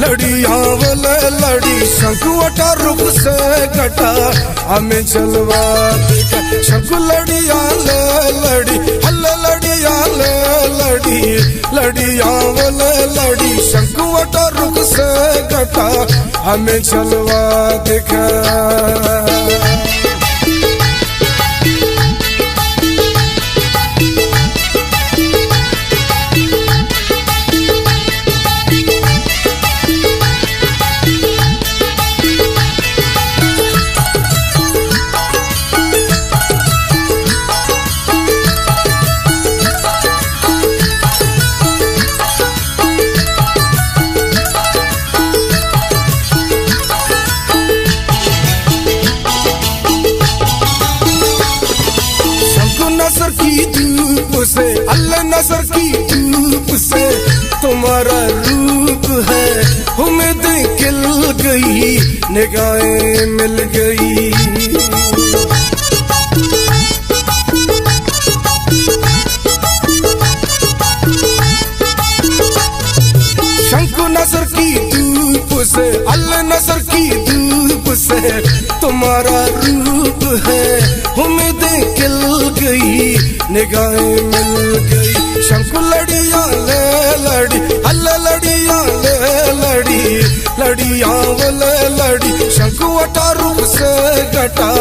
लड़िया बोले लड़ी शंकुवटा रुख से घटा हमें चलवा देखा शंकु लड़िया ले लड़ी हल्ले लड़िया ले लड़ी लड़िया बोले लड़ी शंकुवटा रुख से घटा हमें चलवा देखा। नसर की धूप से अल्लाह नसर की धूप से तुम्हारा रूप है उम्मीदें खिल गई निगाहें मिल गई। शंकु नसर की धूप से अल्लाह नसर की धूप से तुम्हारा रूप है उम्मीदें खिल गई निगाहें मिल गई। शंकु लड़िया ले लड़ी अल्लाह लड़िया ले लड़ी लड़िया बोले लड़ी शंकुवटा रुख से घटा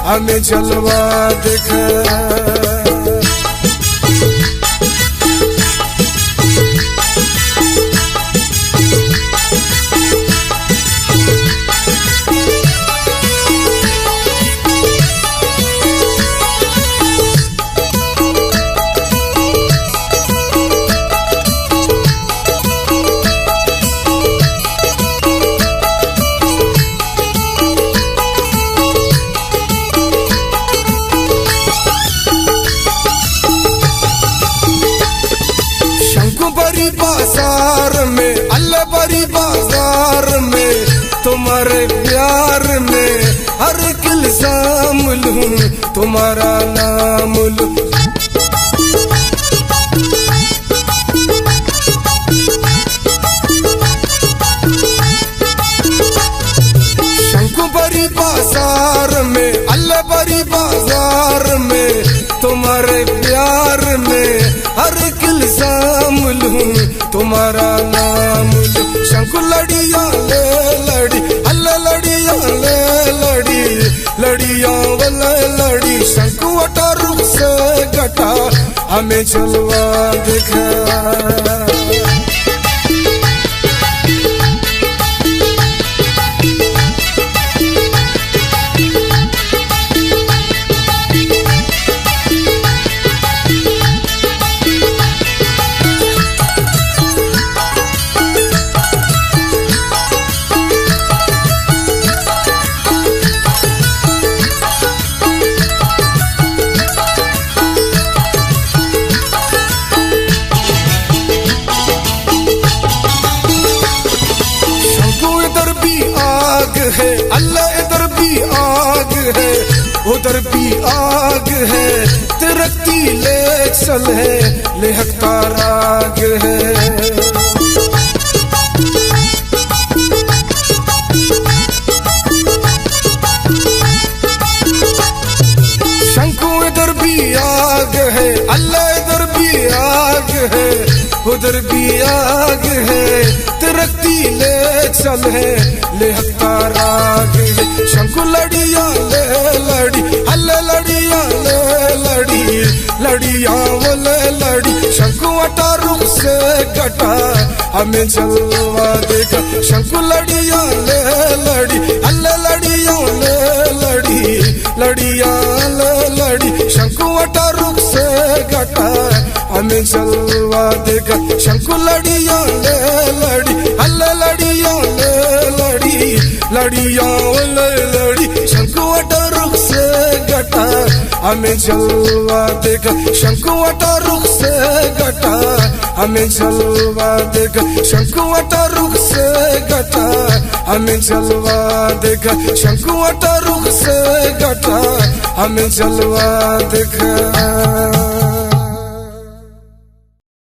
हमें चलवा देखा। बड़ी बाजार में अल्लाह बड़ी बाजार में तुम्हारे प्यार में हर एक इल्जाम लूं तुम्हारा नाम लूं। शंकु बड़ी बाजार में अल्लाह बड़ी बाजार में तुम्हारे प्यार में हर एक इल्जाम लूं तुम्हारा नाम लूं। शंकु लड़िया ले लड़ी अल्लाह लड़िया ले लड़ी लड़िया वाले लड़ी शंकुवटा रुख से घटा हमें चलवा देखा। है अल्लाह इधर भी आग है उधर भी आग है तिरकती ले चल है लेहकता राग है। शंकु इधर भी आग है अल्लाह इधर भी आग है उधर भी आग है तिरकती ले चल है लेहकता राग है। शंकु लड़िया ले लड़ी अल्लाह लड़िया ले लड़ी लड़िया बोले लड़ी शंकुवटा रुख से घटा हमें चलवा देखा। शंकु लड़िया ले लड़ी अल्लाह लड़िया ले लड़ी लड़िया ले लड़ी शंकुवटा रुख से घटा हमें चलवा देखा। शंकु लड़िया ले लड़ी अल्लाह लड़िया ले लड़ी लड़िया ले लड़ी शंकुवटा रुख से घटा हमें चलवा देखा। शंकुवटा रुख से घटा हमें चलवा देखा। शंकुवटा रुख से घटा हमें चलवा देखा। शंकुवटा रुख से घटा हमें चलवा देखा।